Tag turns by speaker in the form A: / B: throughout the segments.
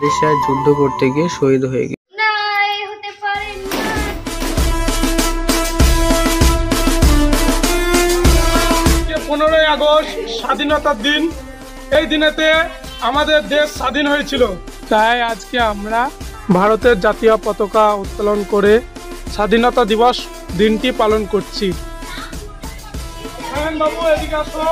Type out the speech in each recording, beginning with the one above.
A: দেশে যুদ্ধ করতে গিয়ে শহীদ হয়ে গেছে।
B: 15ই আগস্ট স্বাধীনতার দিন। এই দিনেতে আমাদের দেশ স্বাধীন হয়েছিল, তাই আজকে আমরা ভারতের জাতীয় পতাকা উত্তোলন করে স্বাধীনতা দিবস দিনটি পালন করছি। বাবু এদিকে আসো।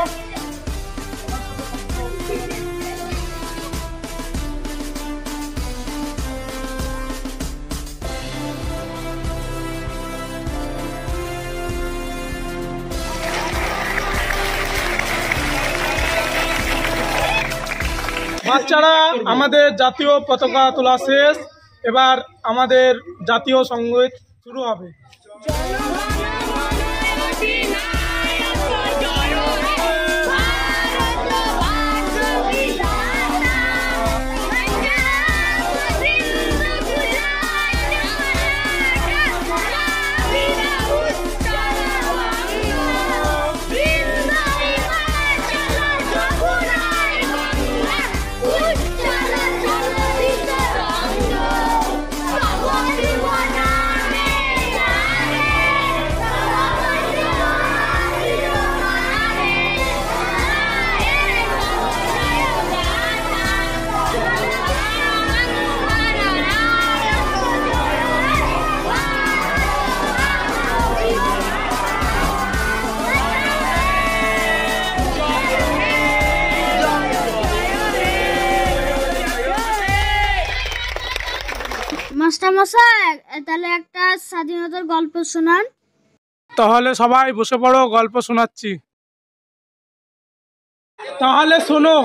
B: বাচ্চারা, আমাদের জাতীয় পতাকা তোলা শেষ, এবার আমাদের জাতীয় সঙ্গীত শুরু হবে।
C: মাস্টারমশাই, তাহলে একটা স্বাধীনতার গল্প শোনান।
B: তাহলে সবাই বসে পড়ো, গল্প শোনাচ্ছি। তাহলে শোনো।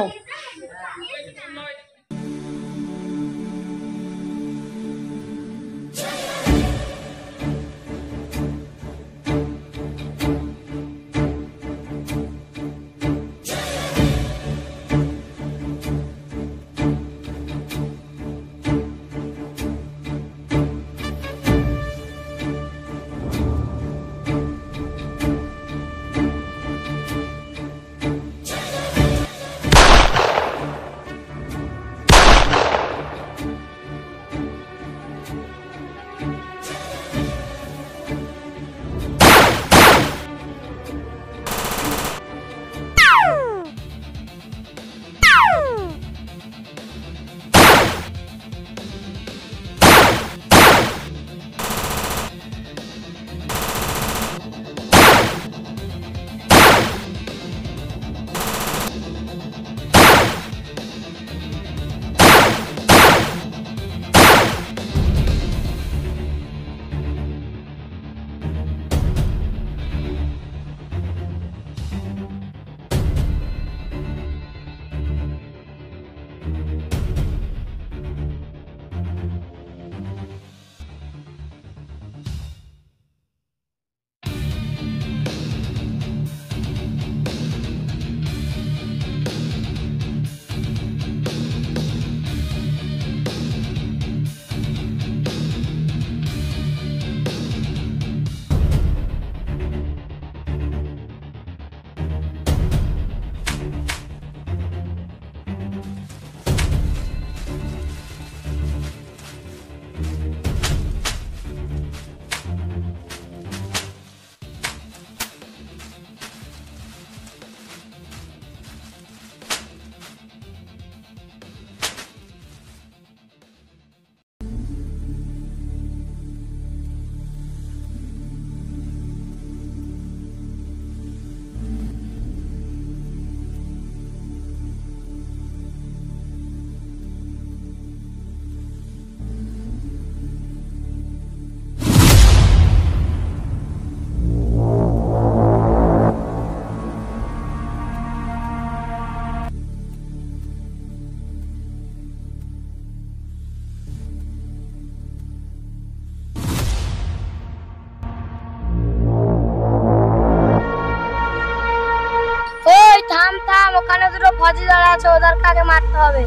C: ওখানে দুটো ফৌজি দাঁড়া আছে, ওদেরকে আগে মারতে হবে।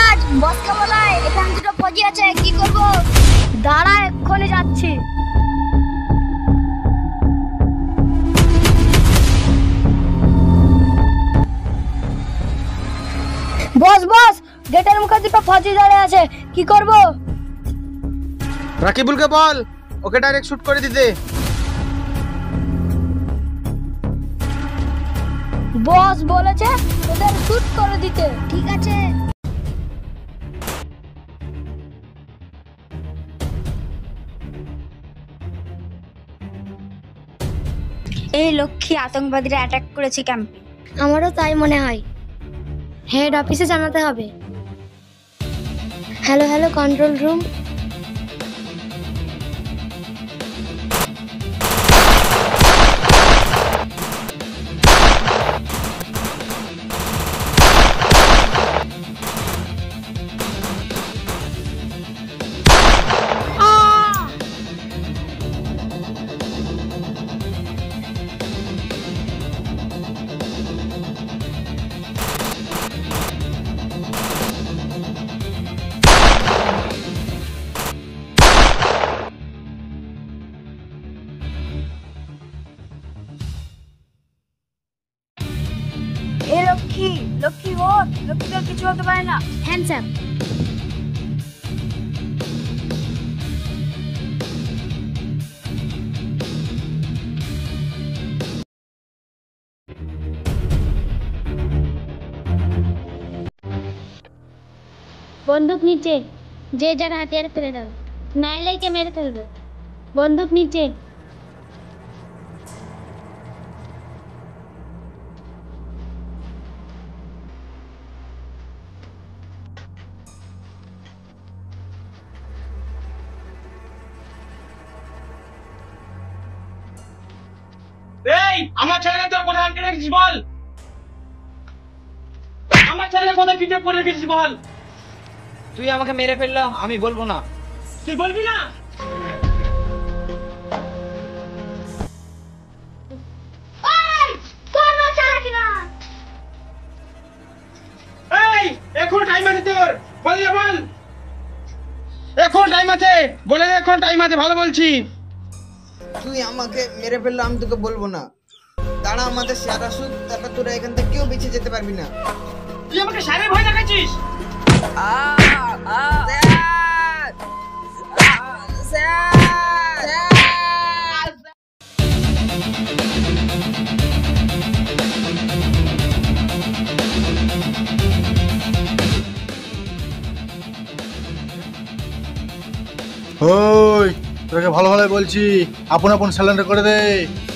C: আজ বসকে বলাই, এখানে দুটো ফৌজি আছে, কি করব? দাঁড়া, এক্ষুনি যাচ্ছি। বস বস, গেটের মুখে দুটো ফৌজি দাঁড়িয়ে আছে, কি করব?
D: রাকিবুলকে বল ওকে ডাইরেক্ট শুট করে দিতে।
C: বস বলেছে ওদের শুট করে দিতে। ঠিক আছে।
E: এই লক্ষ্মী আতঙ্কবাদীরা অ্যাটাক করেছে ক্যাম্পে।
C: আমারও তাই মনে হয়। হেড অফিসে জানাতে হবে। Hello hello, control room.
E: এই লক্ষ্মী, লক্ষ্মী ওঠ, লক্ষ্মী তোর কিছু হতে পারে না।
C: Hands up.
F: বন্দুক নিচে, যে যার হাতিয়ার ফেলে দাও, নাইলে কে মেরে ফেলবে। বন্দুক নিচে।
B: এই আমার ছেলেকে তোর কোথায় আটকে রেখেছিস বল? আমার ছেলেকে কোথায় কিডন্যাপ করে রেখেছিস বল?
D: তুই আমাকে মেরে ফেললো, আমি বলবো না।
B: তুই বলবি না? এই এখন টাইম আছে তোর, বল না বল। এখন টাইম আছে, বলে দে এখন টাইম আছে, ভালো বলছি।
D: তুই আমাকে মেরে ফেললো, আমি তোকে বলবো না। দাঁড়া আমাদের স্যার আসুক, তারপর তোরা এখান থেকে কেউ বেঁচে যেতে পারবি না।
B: তুই আমাকে সারে ভয় দেখাচ্ছিস?
G: ওই তোকে ভালো ভালো বলছি, আপন আপন স্যালেন্ডার করে দে,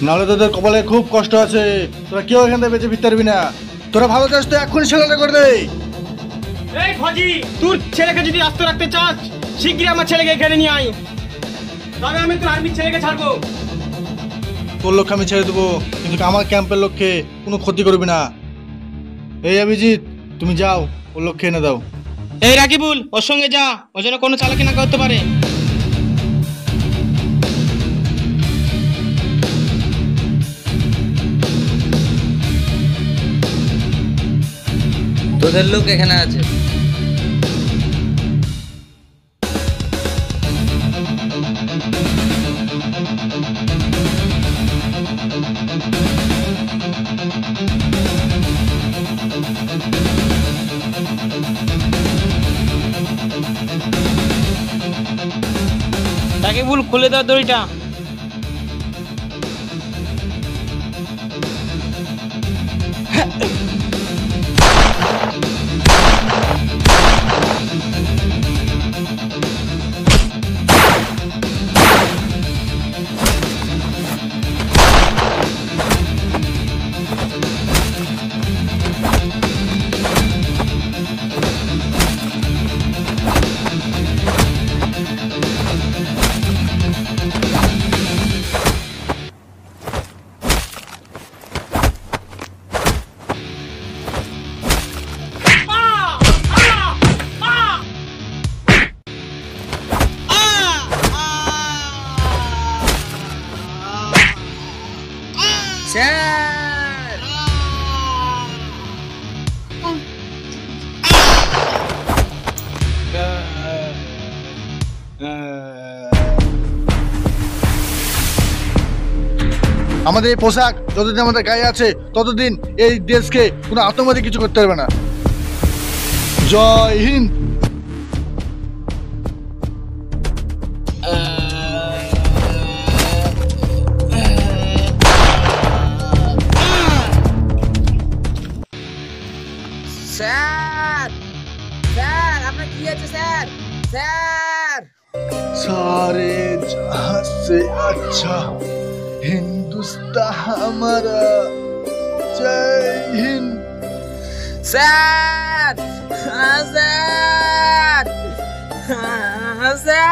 G: নাহলে তোদের কপালে খুব কষ্ট আছে। তোরা কেউ এখান থেকে বেঁচে ফিরতে পারবি না। তোরা ভালো চাস তো এক্ষুনি স্যালেন্ডার করে দে।
B: এই ফজি, তোর ছেলেকে যদি আস্ত রাখতে চাস শিগগিরই আমার ছেলেকে এখানে নিয়ে আয়, তবে আমি তোর আর্মির ছেলেকে ছাড়বো।
G: তোর লক্ষ্যে আমি ছেড়ে দেবো, কিন্তু আমার ক্যাম্পের লক্ষ্যে কোনো ক্ষতি করবি না। এই অভিজিৎ, তুমি যাও, ওর লক্ষ্যে এনে দাও।
B: এই রাকিবুল, ওর সঙ্গে যা, ও যেন কোনো চালাকি না করতে পারে।
D: তোদের লোক এখানে আছে।
B: রাকিবুল, খুলে দাও দড়িটা।
G: আমাদের এই পোশাক যতদিন আমাদের গায়ে আছে ততদিন এই দেশকে কোনো আতঙ্কবাদী কিছু করতে পারবে না। জয় হিন্দ।
D: স্যার স্যার আপনার কি আছে স্যার? স্যার
G: सारे जहां से अच्छा हिंदुस्तान हमारा, जय हिंद।
D: স্যার স্যার স্যার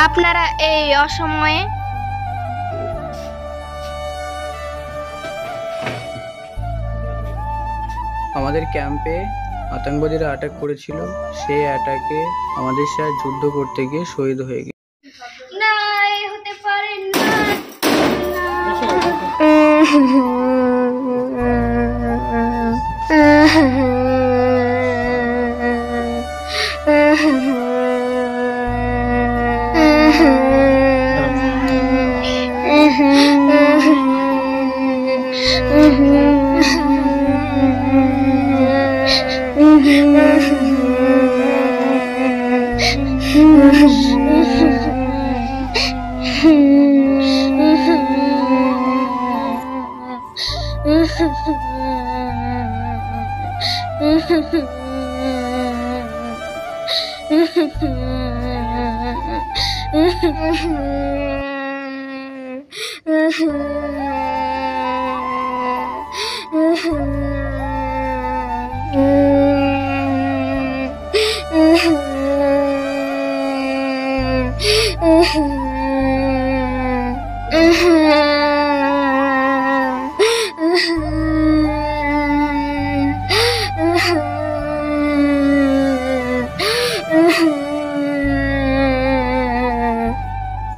C: আপনারা এই অসময়ে
A: আমাদের ক্যাম্পে আতঙ্কবাদীরা অ্যাটাক করেছিল। সেই অ্যাটাকে আমাদের স্যার যুদ্ধ করতে গিয়ে শহীদ হয়ে গেছে।
C: না, এ হতে পারে না।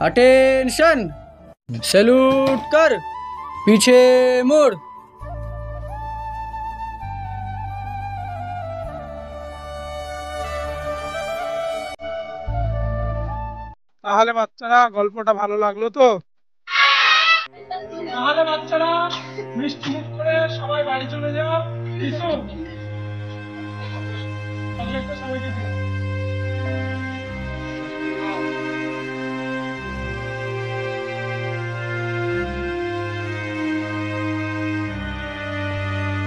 A: अटेंशन, सैल्यूट कर, पीछे मुड़।
B: তাহলে বাচ্চারা গল্পটা ভালো লাগলো তো? তাহলে বাচ্চারা মিষ্টি মুখ করে সবাই বাড়ি চলে যাও। কিছু সবাই